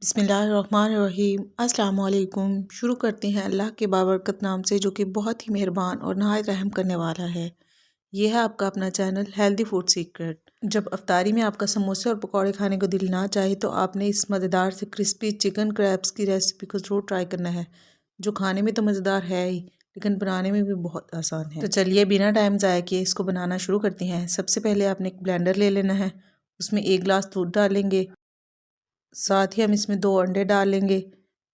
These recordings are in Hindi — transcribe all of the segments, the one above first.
बिस्मिल्लाहिर्रहमानिर्रहीम अस्सलाम वालेकुम। शुरू करते हैं अल्लाह के बाबरकत नाम से जो कि बहुत ही मेहरबान और नहायत रहम करने वाला है। यह है आपका अपना चैनल हेल्दी फूड सीक्रेट। जब अफ्तारी में आपका समोसे और पकौड़े खाने को दिल ना चाहे तो आपने इस मज़ेदार से क्रिस्पी चिकन क्रैब्स की रेसिपी को ज़रूर ट्राई करना है, जो खाने में तो मज़ेदार है ही लेकिन बनाने में भी बहुत आसान है। तो चलिए बिना टाइम ज़ाया किए इसको बनाना शुरू करते हैं। सबसे पहले आपने एक ब्लेंडर ले लेना है, उसमें 1 गिलास दूध डालेंगे, साथ ही हम इसमें 2 अंडे डालेंगे,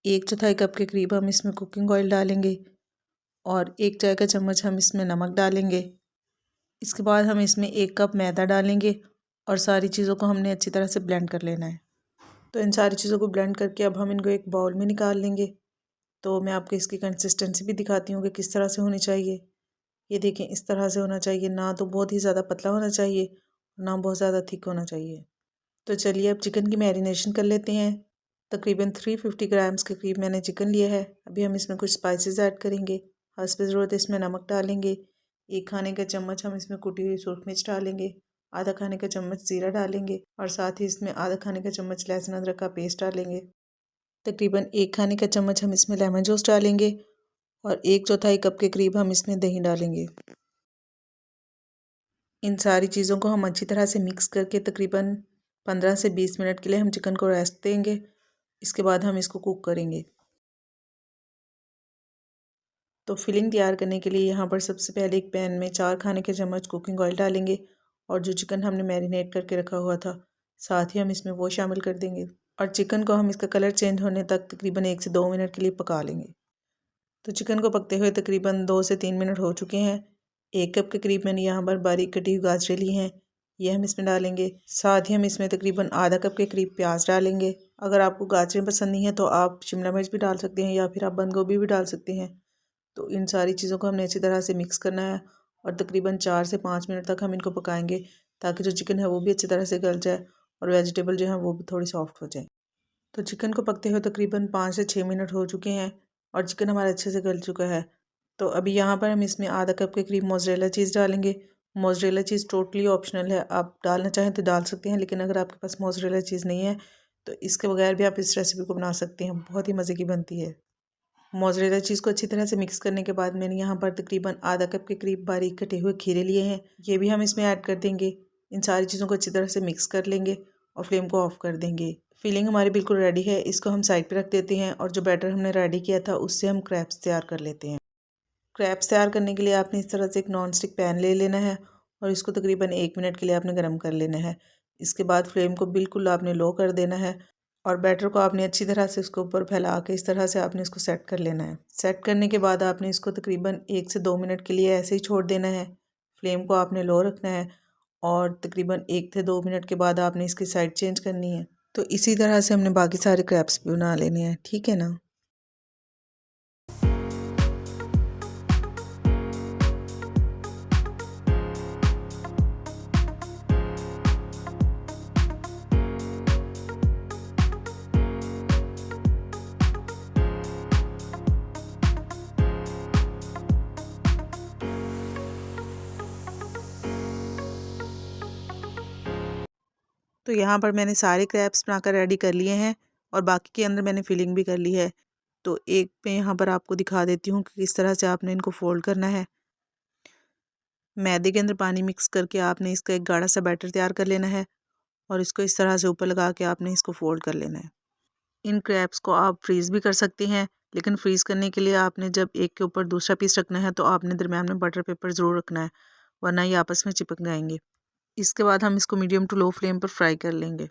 1/4 कप के करीब हम इसमें कुकिंग ऑयल डालेंगे और 1 चाय का चम्मच हम इसमें नमक डालेंगे। इसके बाद हम इसमें 1 कप मैदा डालेंगे और सारी चीज़ों को हमने अच्छी तरह से ब्लेंड कर लेना है। तो इन सारी चीज़ों को ब्लेंड करके अब हम इनको एक बाउल में निकाल लेंगे। तो मैं आपको इसकी कंसिस्टेंसी भी दिखाती हूँ कि किस तरह से होनी चाहिए। ये देखें, इस तरह से होना चाहिए, ना तो बहुत ही ज़्यादा पतला होना चाहिए, ना बहुत ज़्यादा थिक होना चाहिए। तो चलिए अब चिकन की मैरिनेशन कर लेते हैं। तकरीबन 350 ग्राम्स के करीब मैंने चिकन लिया है। अभी हम इसमें कुछ स्पाइसेस ऐड करेंगे। हस्ब ज़रूरत इसमें नमक डालेंगे, 1 खाने का चम्मच हम इसमें कुटी हुई सुरख मिर्च डालेंगे, आधा खाने का चम्मच ज़ीरा डालेंगे और साथ ही इसमें आधा खाने का चम्मच लहसुन अदरक का पेस्ट डालेंगे। तकरीबन 1 खाने का चम्मच हम इसमें लेमन जूस डालेंगे और 1/4 कप के करीब हम इसमें दही डालेंगे। इन सारी चीज़ों को हम अच्छी तरह से मिक्स करके तकरीबन 15 से 20 मिनट के लिए हम चिकन को रेस्ट देंगे। इसके बाद हम इसको कुक करेंगे। तो फिलिंग तैयार करने के लिए यहाँ पर सबसे पहले एक पैन में 4 खाने के चम्मच कुकिंग ऑयल डालेंगे और जो चिकन हमने मैरिनेट करके रखा हुआ था साथ ही हम इसमें वो शामिल कर देंगे और चिकन को हम इसका कलर चेंज होने तक तकरीबन 1 से 2 मिनट के लिए पका लेंगे। तो चिकन को पकते हुए तकरीबन 2 से 3 मिनट हो चुके हैं। 1 कप के करीब मैंने यहाँ पर बारीक कटी हुई गाजरें ली हैं, ये हम इसमें डालेंगे। साथ ही हम इसमें तकरीबन आधा कप के करीब प्याज डालेंगे। अगर आपको गाजरें पसंद नहीं है तो आप शिमला मिर्च भी डाल सकते हैं या फिर आप बंद गोभी भी डाल सकते हैं। तो इन सारी चीज़ों को हमने अच्छी तरह से मिक्स करना है और तकरीबन 4 से 5 मिनट तक हम इनको पकाएंगे ताकि जो चिकन है वो भी अच्छी तरह से गल जाए और वेजिटेबल जो है वो भी थोड़ी सॉफ्ट हो जाए। तो चिकन को पकते हुए तकरीबन 5 से 6 मिनट हो चुके हैं और चिकन हमारा अच्छे से गल चुका है। तो अभी यहाँ पर हम इसमें आधा कप के करीब मोज़रेला चीज़ डालेंगे। मोज़रेला चीज़ टोटली ऑप्शनल है, आप डालना चाहें तो डाल सकते हैं, लेकिन अगर आपके पास मोज़रेला चीज़ नहीं है तो इसके बगैर भी आप इस रेसिपी को बना सकते हैं, बहुत ही मज़े की बनती है। मोज़रेला चीज़ को अच्छी तरह से मिक्स करने के बाद मैंने यहाँ पर तकरीबन आधा कप के करीब बारीक कटे हुए खीरे लिए हैं, ये भी हम इसमें ऐड कर देंगे। इन सारी चीज़ों को अच्छी तरह से मिक्स कर लेंगे और फ्लेम को ऑफ कर देंगे। फिलिंग हमारी बिल्कुल रेडी है, इसको हम साइड पे रख देते हैं और जो बैटर हमने रेडी किया था उससे हम क्रैब्स तैयार कर लेते हैं। क्रैब्स तैयार करने के लिए आपने इस तरह से एक नॉन स्टिक पैन ले लेना है और इसको तकरीबन 1 मिनट के लिए आपने गर्म कर लेना है। इसके बाद फ्लेम को बिल्कुल आपने लो कर देना है और बैटर को आपने अच्छी तरह से इसके ऊपर फैला के इस तरह से आपने इसको सेट कर लेना है। सेट करने के बाद आपने इसको तकरीबन 1 से 2 मिनट के लिए ऐसे ही छोड़ देना है। फ्लेम को आपने लो रखना है और तकरीबन 1 से 2 मिनट के बाद आपने इसकी साइड चेंज करनी है। तो इसी तरह से हमने बाकी सारे क्रैब्स भी बना लेने हैं, ठीक है ना। तो यहाँ पर मैंने सारे क्रैब्स बनाकर रेडी कर लिए हैं और बाकी के अंदर मैंने फिलिंग भी कर ली है। तो एक मैं यहाँ पर आपको दिखा देती हूँ कि किस तरह से आपने इनको फोल्ड करना है। मैदे के अंदर पानी मिक्स करके आपने इसका एक गाढ़ा सा बैटर तैयार कर लेना है और इसको इस तरह से ऊपर लगा के आपने इसको फोल्ड कर लेना है। इन क्रैब्स को आप फ्रीज़ भी कर सकते हैं, लेकिन फ्रीज़ करने के लिए आपने जब एक के ऊपर दूसरा पीस रखना है तो आपने दरम्यान में बटर पेपर ज़रूर रखना है, वरना ये आपस में चिपक जाएंगे। इसके बाद हम इसको मीडियम टू लो फ्लेम पर फ्राई कर लेंगे।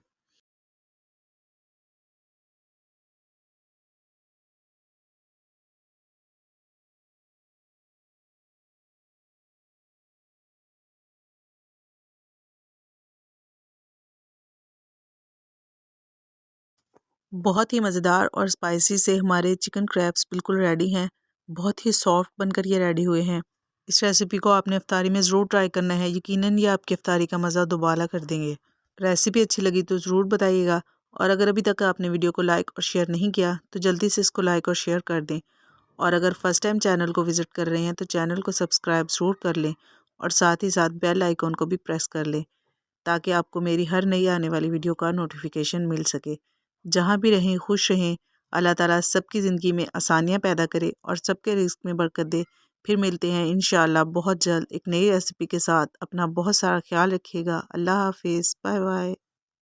बहुत ही मज़ेदार और स्पाइसी से हमारे चिकन क्रैब्स बिल्कुल रेडी हैं। बहुत ही सॉफ्ट बनकर ये रेडी हुए हैं। इस रेसिपी को आपने इफ्तारी में ज़रूर ट्राई करना है, यकीनन ये आपकी इफ्तारी का मज़ा दोबारा कर देंगे। रेसिपी अच्छी लगी तो ज़रूर बताइएगा और अगर अभी तक आपने वीडियो को लाइक और शेयर नहीं किया तो जल्दी से इसको लाइक और शेयर कर दें और अगर फ़र्स्ट टाइम चैनल को विज़िट कर रहे हैं तो चैनल को सब्सक्राइब ज़रूर कर लें और साथ ही साथ बेल आइकॉन को भी प्रेस कर लें ताकि आपको मेरी हर नई आने वाली वीडियो का नोटिफिकेशन मिल सके। जहाँ भी रहें खुश रहें। अल्लाह ताला सबकी ज़िंदगी में आसानियाँ पैदा करे और सबके रिस्क में बरकत दे। फिर मिलते हैं इंशाअल्लाह बहुत जल्द एक नई रेसिपी के साथ। अपना बहुत सारा ख्याल रखिएगा। अल्लाह हाफिज़, बाय बाय।